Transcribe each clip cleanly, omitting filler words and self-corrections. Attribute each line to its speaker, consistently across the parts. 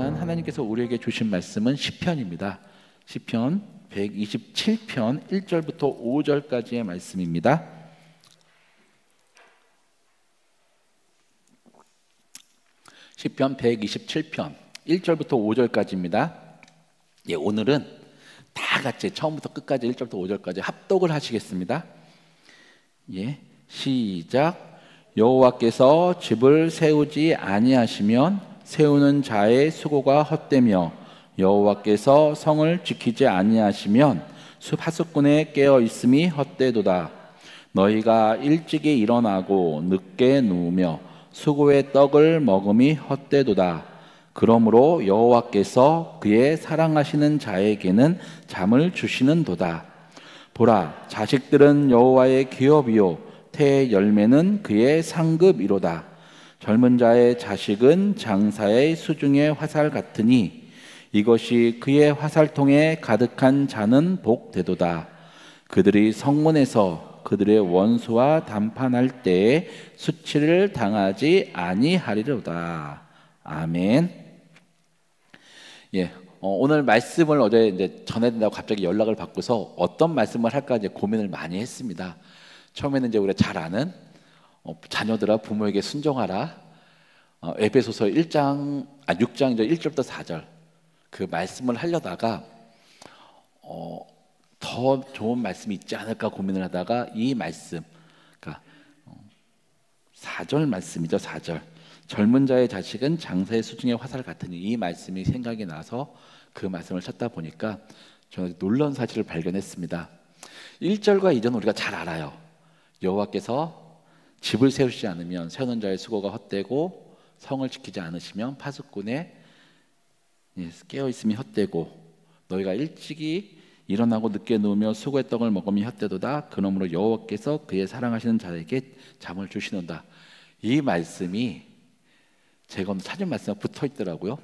Speaker 1: 시간 하나님께서 우리에게 주신 말씀은 시편입니다. 시편 127편 1절부터 5절까지의 말씀입니다. 시편 127편 1절부터 5절까지입니다. 예, 오늘은 다 같이 처음부터 끝까지 1절부터 5절까지 합독을 하시겠습니다. 예, 시작. 여호와께서 집을 세우지 아니하시면 세우는 자의 수고가 헛되며 여호와께서 성을 지키지 아니하시면 파수꾼의 깨어 있음이 헛되도다. 너희가 일찍이 일어나고 늦게 누우며 수고의 떡을 먹음이 헛되도다. 그러므로 여호와께서 그의 사랑하시는 자에게는 잠을 주시는도다. 보라, 자식들은 여호와의 기업이요 태의 열매는 그의 상급이로다. 젊은 자의 자식은 장사의 수중의 화살 같으니 이것이 그의 화살통에 가득한 자는 복되도다. 그들이 성문에서 그들의 원수와 담판할 때에 수치를 당하지 아니하리로다. 아멘. 예, 오늘 말씀을 어제 이제 전해야 된다고 갑자기 연락을 받고서 어떤 말씀을 할까 이제 고민을 많이 했습니다. 처음에는 이제 우리가 잘 아는 자녀들아 부모에게 순종하라. 에베소서 6장 이제 1절부터 4절 그 말씀을 하려다가 더 좋은 말씀이 있지 않을까 고민을 하다가 이 말씀, 그러니까 4절 말씀이죠. 4절. 젊은 자의 자식은 장사의 수중의 화살 같으니 이 말씀이 생각이 나서 그 말씀을 찾다 보니까 저는 놀라운 사실을 발견했습니다. 1절과 2절은 우리가 잘 알아요. 여호와께서 집을 세우시지 않으면 세우는 자의 수고가 헛되고 성을 지키지 않으시면 파수꾼의 깨어있음이 헛되고 너희가 일찍이 일어나고 늦게 누우며 수고의 떡을 먹음이 헛되도다. 그러므로 여호와께서 그의 사랑하시는 자에게 잠을 주시는다. 이 말씀이 제가 오늘 찾은 말씀과 붙어 있더라고요.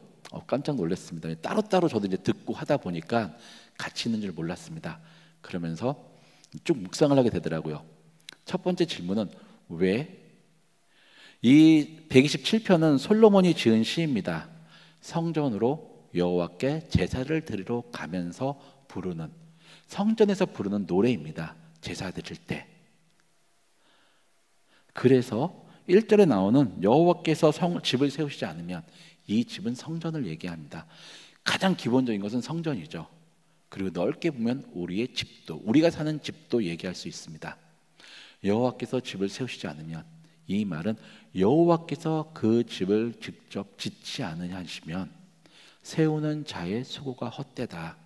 Speaker 1: 깜짝 놀랐습니다. 따로따로 저도 이제 듣고 하다 보니까 같이 있는 줄 몰랐습니다. 그러면서 쭉 묵상을 하게 되더라고요. 첫 번째 질문은 왜? 이 127편은 솔로몬이 지은 시입니다. 성전으로 여호와께 제사를 드리러 가면서 부르는, 성전에서 부르는 노래입니다. 제사 드릴 때. 그래서 1절에 나오는 여호와께서 집을 세우시지 않으면 이 집은 성전을 얘기합니다. 가장 기본적인 것은 성전이죠. 그리고 넓게 보면 우리의 집도, 우리가 사는 집도 얘기할 수 있습니다. 여호와께서 집을 세우시지 않으면, 이 말은 여호와께서 그 집을 직접 짓지 않으시면 세우는 자의 수고가 헛되다.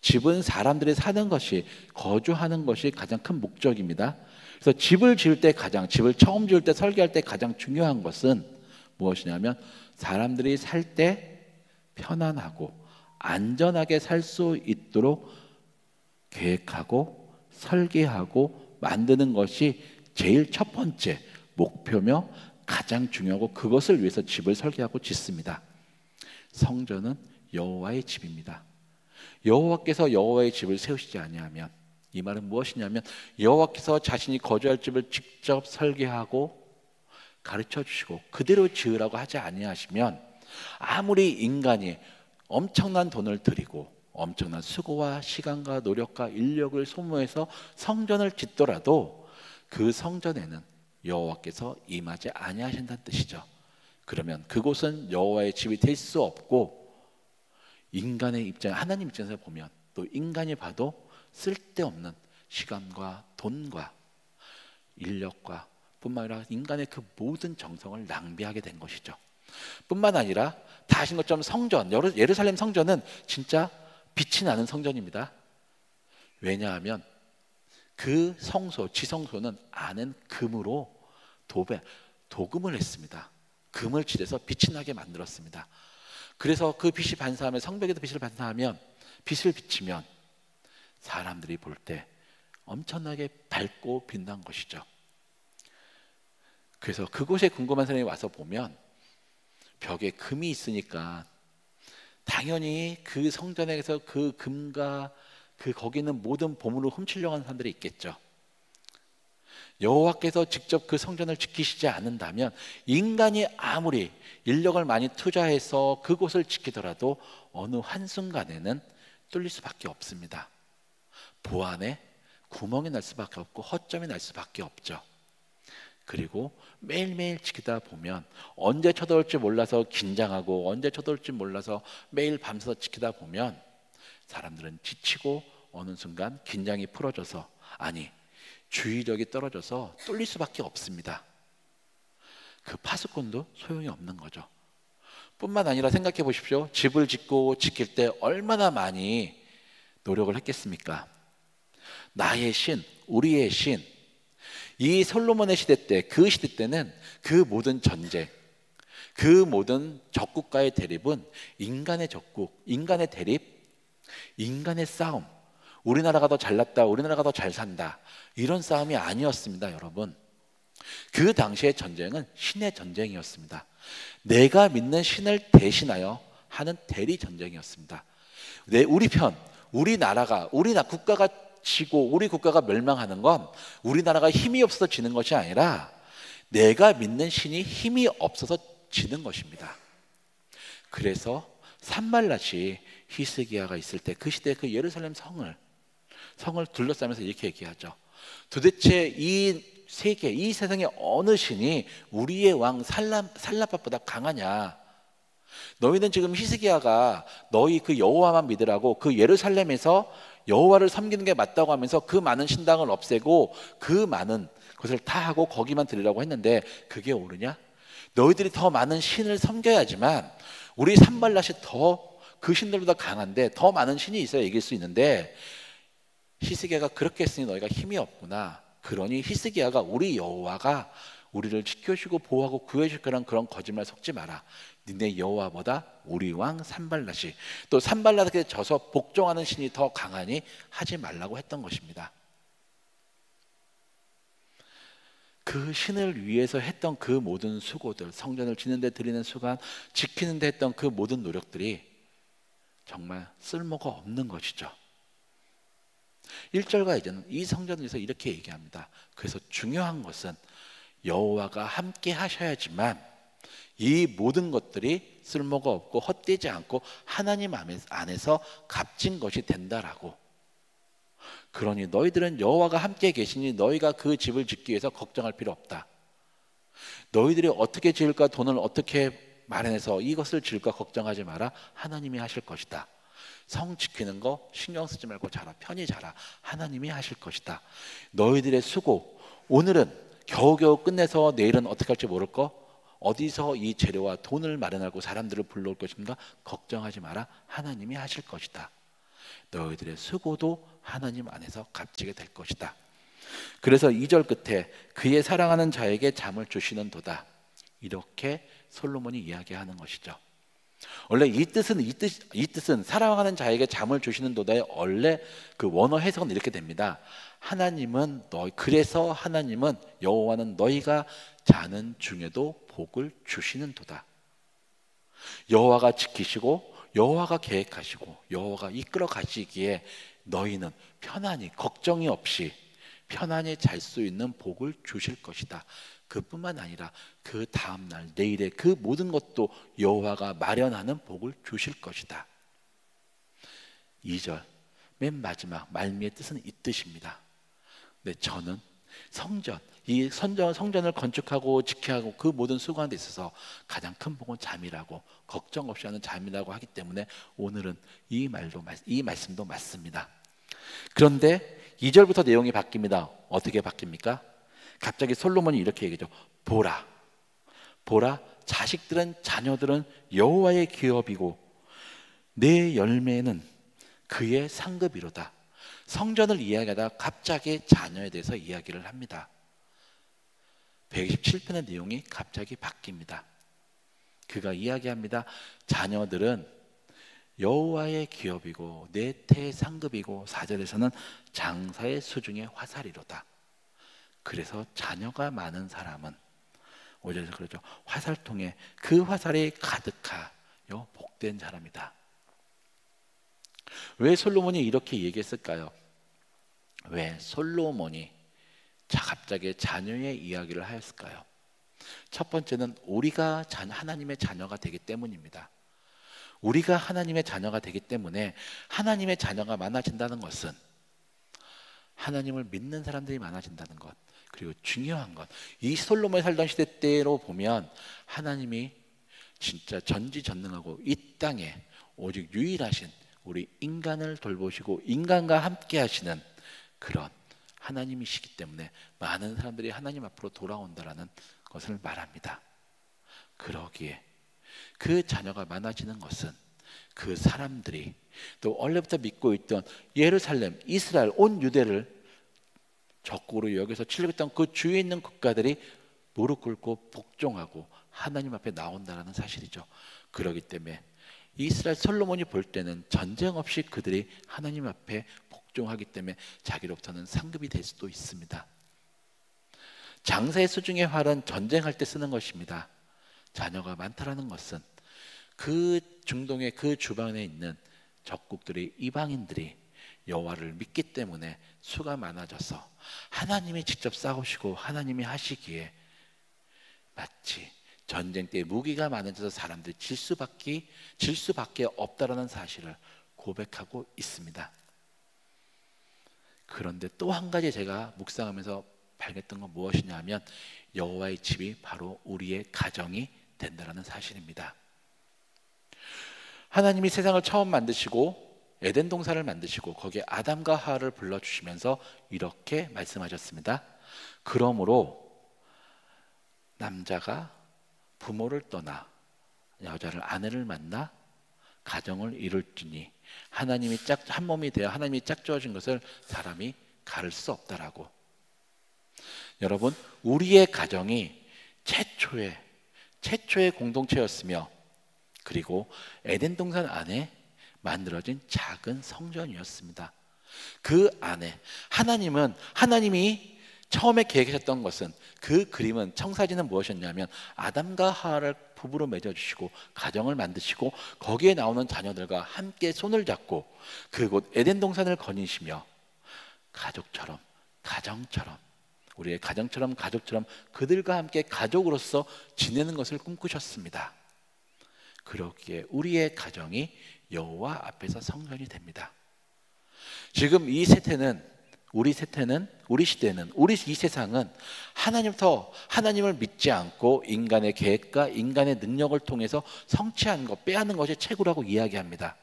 Speaker 1: 집은 사람들이 사는 것이, 거주하는 것이 가장 큰 목적입니다. 그래서 집을 지을 때 집을 처음 지을 때 설계할 때 가장 중요한 것은 무엇이냐면 사람들이 살 때 편안하고 안전하게 살 수 있도록 계획하고 설계하고 만드는 것이 제일 첫 번째 목표며 가장 중요하고 그것을 위해서 집을 설계하고 짓습니다. 성전은 여호와의 집입니다. 여호와께서 여호와의 집을 세우시지 아니하면, 이 말은 무엇이냐면 여호와께서 자신이 거주할 집을 직접 설계하고 가르쳐 주시고 그대로 지으라고 하지 아니하시면 아무리 인간이 엄청난 돈을 들이고 엄청난 수고와 시간과 노력과 인력을 소모해서 성전을 짓더라도 그 성전에는 여호와께서 임하지 아니하신다는 뜻이죠. 그러면 그곳은 여호와의 집이 될 수 없고, 인간의 입장, 하나님 입장에서 보면 또 인간이 봐도 쓸데없는 시간과 돈과 인력과 뿐만 아니라 인간의 그 모든 정성을 낭비하게 된 것이죠. 뿐만 아니라 다 아신 것처럼 성전, 예루살렘 성전은 진짜 빛이 나는 성전입니다. 왜냐하면 그 성소, 지성소는 안은 금으로 도금을 했습니다. 금을 칠해서 빛이 나게 만들었습니다. 그래서 그 빛이 반사하면, 성벽에도 빛을 반사하면, 빛을 비치면 사람들이 볼 때 엄청나게 밝고 빛난 것이죠. 그래서 그곳에 궁금한 사람이 와서 보면 벽에 금이 있으니까 당연히 그 성전에서 그 금과 그 거기 있는 모든 보물을 훔치려고 하는 사람들이 있겠죠. 여호와께서 직접 그 성전을 지키시지 않는다면 인간이 아무리 인력을 많이 투자해서 그곳을 지키더라도 어느 한순간에는 뚫릴 수밖에 없습니다. 보안에 구멍이 날 수밖에 없고 허점이 날 수밖에 없죠. 그리고 매일매일 지키다 보면 언제 쳐들어올지 몰라서 긴장하고 언제 쳐들어올지 몰라서 매일 밤새서 지키다 보면 사람들은 지치고 어느 순간 긴장이 풀어져서, 아니 주의력이 떨어져서 뚫릴 수밖에 없습니다. 그 파수꾼도 소용이 없는 거죠. 뿐만 아니라 생각해 보십시오. 집을 짓고 지킬 때 얼마나 많이 노력을 했겠습니까? 나의 신, 우리의 신, 이 솔로몬의 시대 때, 그 시대 때는 그 모든 전쟁, 그 모든 적국과의 대립은 인간의 적국, 인간의 대립, 인간의 싸움, 우리나라가 더 잘났다, 우리나라가 더 잘 산다, 이런 싸움이 아니었습니다. 여러분, 그 당시의 전쟁은 신의 전쟁이었습니다. 내가 믿는 신을 대신하여 하는 대리 전쟁이었습니다. 우리 편, 우리나라가, 국가가 지고 우리 국가가 멸망하는 건 우리나라가 힘이 없어서 지는 것이 아니라 내가 믿는 신이 힘이 없어서 지는 것입니다. 그래서 산발랏이 히스기야가 있을 때 그 시대 그 예루살렘 성을 둘러싸면서 이렇게 얘기하죠. 도대체 이 세계, 이 세상의 어느 신이 우리의 왕 살라밧보다 강하냐? 너희는 지금 히스기야가 너희 그 여호와만 믿으라고 그 예루살렘에서 여호와를 섬기는 게 맞다고 하면서 그 많은 신당을 없애고 그 많은 것을 다 하고 거기만 드리라고 했는데 그게 옳으냐? 너희들이 더 많은 신을 섬겨야지만 우리 산발랏이 더 그 신들보다 강한데 더 많은 신이 있어야 이길 수 있는데 히스기야가 그렇게 했으니 너희가 힘이 없구나. 그러니 히스기야가 우리 여호와가 우리를 지켜주고 보호하고 구해줄 거란 그런 거짓말 속지 마라. 니네 여호와보다 우리 왕 산발랏이, 또 산발랏에게 져서 복종하는 신이 더 강하니 하지 말라고 했던 것입니다. 그 신을 위해서 했던 그 모든 수고들, 성전을 짓는 데 드리는 수간, 지키는 데 했던 그 모든 노력들이 정말 쓸모가 없는 것이죠. 1절과 이제는 이 성전을 위해서 이렇게 얘기합니다. 그래서 중요한 것은 여호와가 함께 하셔야지만 이 모든 것들이 쓸모가 없고 헛되지 않고 하나님 안에서 값진 것이 된다라고. 그러니 너희들은 여호와가 함께 계시니 너희가 그 집을 짓기 위해서 걱정할 필요 없다. 너희들이 어떻게 지을까, 돈을 어떻게 마련해서 이것을 지을까 걱정하지 마라. 하나님이 하실 것이다. 성 지키는 거 신경 쓰지 말고 자라, 편히 자라. 하나님이 하실 것이다. 너희들의 수고, 오늘은 겨우겨우 끝내서 내일은 어떻게 할지 모를 거, 어디서 이 재료와 돈을 마련하고 사람들을 불러올 것인가 걱정하지 마라. 하나님이 하실 것이다. 너희들의 수고도 하나님 안에서 값지게 될 것이다. 그래서 2절 끝에 그의 사랑하는 자에게 잠을 주시는 도다, 이렇게 솔로몬이 이야기하는 것이죠. 원래 이 뜻은 사랑하는 자에게 잠을 주시는 도다의 원래 그 원어 해석은 이렇게 됩니다. 그래서 하나님은, 여호와는 너희가 자는 중에도 복을 주시는 도다. 여호와가 지키시고 여호와가 계획하시고 여호와가 이끌어 가시기에 너희는 편안히, 걱정이 없이 편안히 잘 수 있는 복을 주실 것이다. 그뿐만 아니라 그 다음날 내일의 그 모든 것도 여호와가 마련하는 복을 주실 것이다. 2절 맨 마지막 말미의 뜻은 이 뜻입니다. 네, 저는 이 성전을 건축하고 지켜하고 그 모든 수고하는 데 있어서 가장 큰 복은 잠이라고, 걱정 없이 하는 잠이라고 하기 때문에 오늘은 이 말씀도 맞습니다. 그런데 2절부터 내용이 바뀝니다. 어떻게 바뀝니까? 갑자기 솔로몬이 이렇게 얘기죠. 보라, 자녀들은 여호와의 기업이고 내 열매는 그의 상급이로다. 성전을 이야기하다가 갑자기 자녀에 대해서 이야기를 합니다. 127편의 내용이 갑자기 바뀝니다. 그가 이야기합니다. 자녀들은 여호와의 기업이고 내 태의 상급이고, 4절에서는 장사의 수중의 화살이로다. 그래서 자녀가 많은 사람은 5절에서 그러죠. 화살통에 그 화살이 가득하여 복된 사람이다. 왜 솔로몬이 이렇게 얘기했을까요? 왜 솔로몬이 갑자기 자녀의 이야기를 하였을까요? 첫 번째는 우리가 하나님의 자녀가 되기 때문입니다. 우리가 하나님의 자녀가 되기 때문에 하나님의 자녀가 많아진다는 것은 하나님을 믿는 사람들이 많아진다는 것, 그리고 중요한 것, 이 솔로몬이 살던 시대 때로 보면 하나님이 진짜 전지전능하고 이 땅에 오직 유일하신 우리 인간을 돌보시고 인간과 함께 하시는 그런 하나님이시기 때문에 많은 사람들이 하나님 앞으로 돌아온다라는 것을 말합니다. 그러기에 그 자녀가 많아지는 것은 그 사람들이 또 원래부터 믿고 있던 예루살렘, 이스라엘, 온 유대를 적국으로 여기서 치려고 했던 그 주위에 있는 국가들이 무릎 꿇고 복종하고 하나님 앞에 나온다는 사실이죠. 그렇기 때문에 이스라엘 솔로몬이 볼 때는 전쟁 없이 그들이 하나님 앞에 복종하기 때문에 자기로부터는 상급이 될 수도 있습니다. 장사의 수중의 활은 전쟁할 때 쓰는 것입니다. 자녀가 많다라는 것은 그 중동의 그 주변에 있는 적국들이, 이방인들이 여호와를 믿기 때문에 수가 많아져서 하나님이 직접 싸우시고 하나님이 하시기에 마치 전쟁 때 무기가 많아져서 사람들이 질 수밖에 없다라는 사실을 고백하고 있습니다. 그런데 또 한 가지 제가 묵상하면서 발견했던 건 무엇이냐 하면 여호와의 집이 바로 우리의 가정이 된다는 사실입니다. 하나님이 세상을 처음 만드시고 에덴 동산을 만드시고 거기에 아담과 하와를 불러주시면서 이렇게 말씀하셨습니다. 그러므로 남자가 부모를 떠나 여자를 아내를 만나 가정을 이룰지니 하나님이 한 몸이 되어 하나님이 짝지어진 것을 사람이 가를 수 없다라고. 여러분, 우리의 가정이 최초의 공동체였으며 그리고 에덴 동산 안에 만들어진 작은 성전이었습니다. 그 안에 하나님이 처음에 계획하셨던 것은, 그 그림은, 청사진은 무엇이었냐면 아담과 하와를 부부로 맺어주시고 가정을 만드시고 거기에 나오는 자녀들과 함께 손을 잡고 그곳 에덴 동산을 거니시며 가정처럼 우리의 가정처럼 그들과 함께 가족으로서 지내는 것을 꿈꾸셨습니다. 그렇기에 우리의 가정이 여호와 앞에서 성전이 됩니다. 지금 이 세대는, 우리 시대는, 이 세상은 하나님을 믿지 않고 인간의 계획과 인간의 능력을 통해서 성취하는 것, 빼앗는 것이 최고라고 이야기합니다.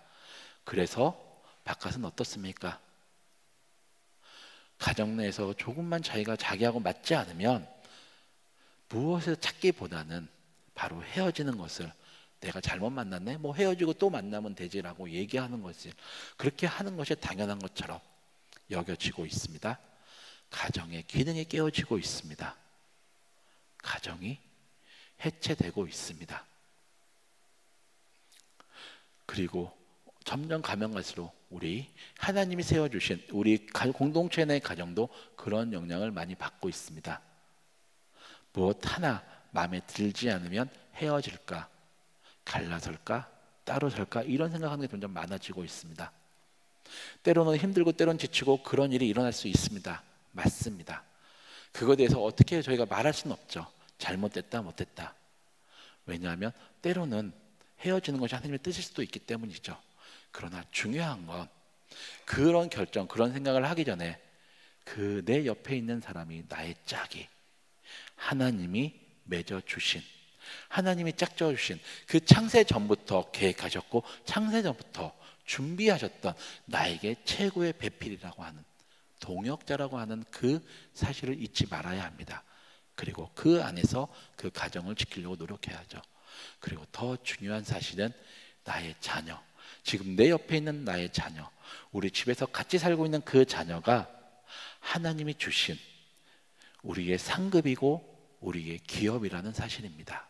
Speaker 1: 그래서 바깥은 어떻습니까? 가정 내에서 조금만 자기하고 맞지 않으면 무엇을 찾기보다는 바로 헤어지는 것을, 내가 잘못 만났네? 헤어지고 또 만나면 되지라고 얘기하는 것이, 그렇게 하는 것이 당연한 것처럼 여겨지고 있습니다. 가정의 기능이 깨어지고 있습니다. 가정이 해체되고 있습니다. 그리고 점점 가면 갈수록 하나님이 세워주신 우리 공동체 내 가정도 그런 영향을 많이 받고 있습니다. 무엇 하나 마음에 들지 않으면 헤어질까, 갈라설까, 따로 살까, 이런 생각하는 게 점점 많아지고 있습니다. 때로는 힘들고 때로는 지치고 그런 일이 일어날 수 있습니다. 맞습니다. 그거에 대해서 어떻게 저희가 말할 수는 없죠. 잘못됐다, 못됐다. 왜냐하면 때로는 헤어지는 것이 하나님의 뜻일 수도 있기 때문이죠. 그러나 중요한 건 그런 결정, 그런 생각을 하기 전에 내 옆에 있는 사람이 나의 짝이, 하나님이 맺어주신, 하나님이 짝지어주신, 그 창세 전부터 계획하셨고 창세 전부터 준비하셨던 나에게 최고의 배필이라고 하는, 동역자라고 하는 그 사실을 잊지 말아야 합니다. 그리고 그 안에서 그 가정을 지키려고 노력해야죠. 그리고 더 중요한 사실은 나의 자녀, 지금 내 옆에 있는 나의 자녀, 우리 집에서 같이 살고 있는 그 자녀가 하나님이 주신 우리의 상급이고 우리의 기업이라는 사실입니다.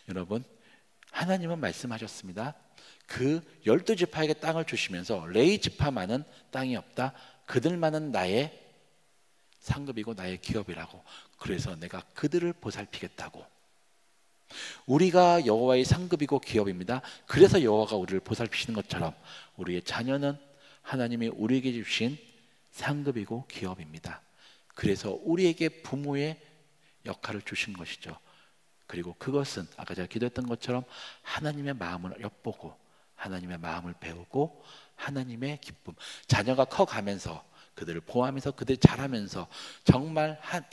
Speaker 1: 여러분, 하나님은 말씀하셨습니다. 그 12지파에게 땅을 주시면서 레위 지파만은 땅이 없다, 그들만은 나의 상급이고 나의 기업이라고. 그래서 내가 그들을 보살피겠다고. 우리가 여호와의 상급이고 기업입니다. 그래서 여호와가 우리를 보살피시는 것처럼 우리의 자녀는 하나님이 우리에게 주신 상급이고 기업입니다. 그래서 우리에게 부모의 역할을 주신 것이죠. 그리고 그것은 아까 제가 기도했던 것처럼 하나님의 마음을 엿보고 하나님의 마음을 배우고 하나님의 기쁨, 자녀가 커가면서 그들을 보호하면서 그들이 자라면서 정말 한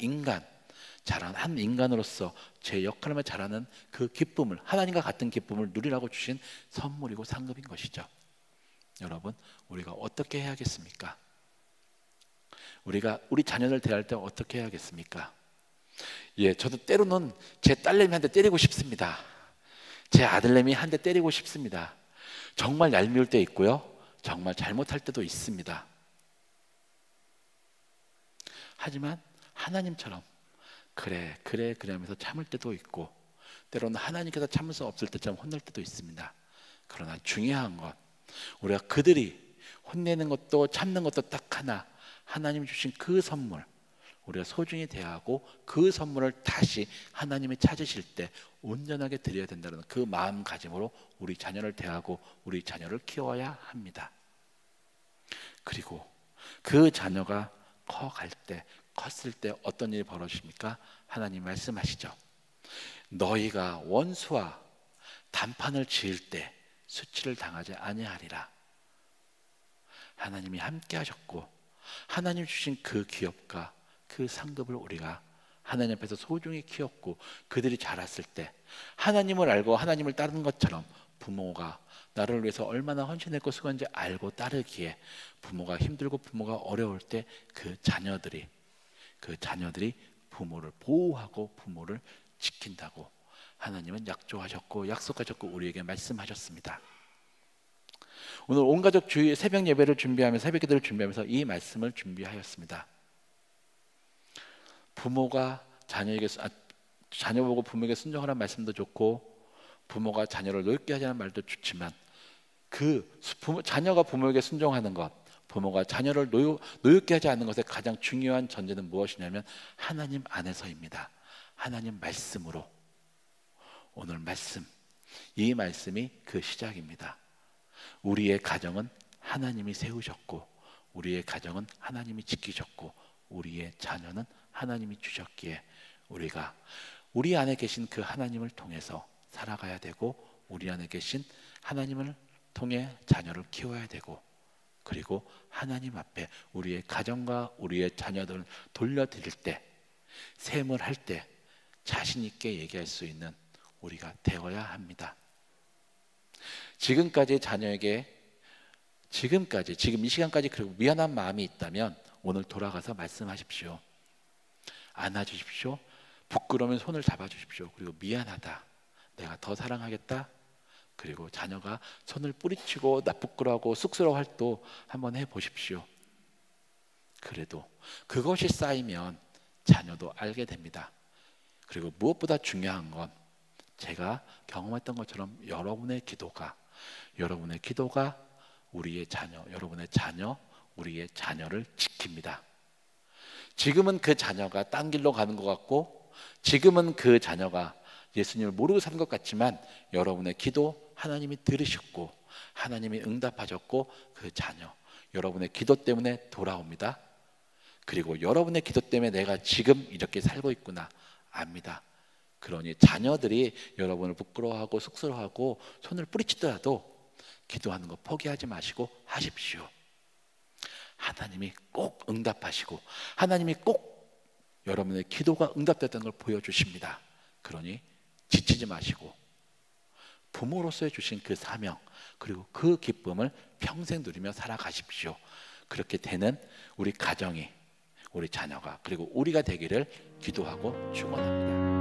Speaker 1: 인간으로서 제 역할을 잘하는 그 기쁨을, 하나님과 같은 기쁨을 누리라고 주신 선물이고 상급인 것이죠. 여러분, 우리가 어떻게 해야겠습니까? 우리가 우리 자녀를 대할 때 어떻게 해야겠습니까? 예, 저도 때로는 제 딸내미한테 때리고 싶습니다. 제 아들내미 한 대 때리고 싶습니다. 정말 얄미울 때 있고요, 정말 잘못할 때도 있습니다. 하지만 하나님처럼 그래 하면서 참을 때도 있고, 때로는 하나님께서 참을 수 없을 때처럼 혼낼 때도 있습니다. 그러나 중요한 건 우리가 그들이 혼내는 것도 참는 것도 딱 하나, 하나님이 주신 그 선물, 우리가 소중히 대하고 그 선물을 다시 하나님이 찾으실 때 온전하게 드려야 된다는 그 마음가짐으로 우리 자녀를 대하고 우리 자녀를 키워야 합니다. 그리고 그 자녀가 컸을 때 어떤 일이 벌어집니까? 하나님 말씀하시죠. 너희가 원수와 단판을 지을 때 수치를 당하지 아니하리라. 하나님이 함께 하셨고 하나님 주신 그 기업과 그 상급을 우리가 하나님 앞에서 소중히 키웠고 그들이 자랐을 때 하나님을 알고 하나님을 따르는 것처럼 부모가 나를 위해서 얼마나 헌신했고 수고한지 알고 따르기에 부모가 힘들고 부모가 어려울 때 그 자녀들이 부모를 보호하고 부모를 지킨다고 하나님은 약조하셨고 약속하셨고 우리에게 말씀하셨습니다. 오늘 온 가족 주일 새벽 예배를 준비하면서 새벽 기도를 준비하면서 이 말씀을 준비하였습니다. 부모가 자녀 보고 부모에게 순종하라는 말씀도 좋고 부모가 자녀를 노엽게 하자는 말도 좋지만 자녀가 부모에게 순종하는 것, 부모가 자녀를 노엽게 하지 않는 것의 가장 중요한 전제는 무엇이냐면 하나님 안에서입니다. 하나님 말씀으로. 오늘 말씀, 이 말씀이 그 시작입니다. 우리의 가정은 하나님이 세우셨고 우리의 가정은 하나님이 지키셨고 우리의 자녀는 하나님이 주셨기에 우리가 우리 안에 계신 그 하나님을 통해서 살아가야 되고 우리 안에 계신 하나님을 통해 자녀를 키워야 되고 그리고 하나님 앞에 우리의 가정과 우리의 자녀들을 돌려드릴 때 셈을 할 때 자신 있게 얘기할 수 있는 우리가 되어야 합니다. 지금까지 자녀에게 지금 이 시간까지 그리고 미안한 마음이 있다면 오늘 돌아가서 말씀하십시오. 안아주십시오. 부끄러우면 손을 잡아주십시오. 그리고 미안하다, 내가 더 사랑하겠다. 그리고 자녀가 손을 뿌리치고 나 부끄러워하고 쑥스러워할 또 한번 해보십시오. 그래도 그것이 쌓이면 자녀도 알게 됩니다. 그리고 무엇보다 중요한 건 제가 경험했던 것처럼 여러분의 기도가 우리의 자녀, 여러분의 자녀, 우리의 자녀를 지킵니다. 지금은 그 자녀가 딴 길로 가는 것 같고 지금은 그 자녀가 예수님을 모르고 사는 것 같지만 여러분의 기도 하나님이 들으셨고 하나님이 응답하셨고 그 자녀 여러분의 기도 때문에 돌아옵니다. 그리고 여러분의 기도 때문에 내가 지금 이렇게 살고 있구나 압니다. 그러니 자녀들이 여러분을 부끄러워하고 쑥스러워하고 손을 뿌리치더라도 기도하는 거 포기하지 마시고 하십시오. 하나님이 꼭 응답하시고 하나님이 꼭 여러분의 기도가 응답됐다는 걸 보여주십니다. 그러니 지치지 마시고 부모로서 주신 그 사명 그리고 그 기쁨을 평생 누리며 살아가십시오. 그렇게 되는 우리 가정이, 우리 자녀가 그리고 우리가 되기를 기도하고 축원합니다.